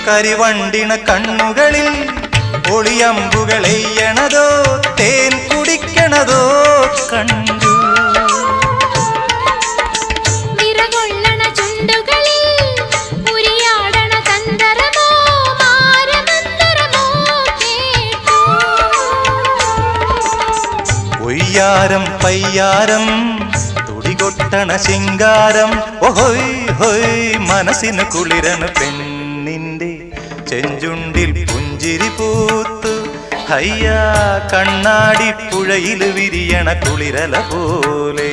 കരിവണ്ടിണ കണ്ണുകളിൽ ഒളിയമ്പുകളെയ്യണതോ തേൻ കുടിക്കണതോ കണ്ടു. ഒയ്യാരം പയ്യാരം തുടികൊട്ടണ ശിങ്കാരം ഓഹോയ് ഹോയ് മനസ്സിന് കുളിരണ് പെണ്ണിന്റെ ചെഞ്ചുണ്ടിൽ പുഞ്ചിരി പൂത്തു. ഹയ്യാ കണ്ണാടി പുഴയിൽ വിരിയണ കുളിരല പോലെ.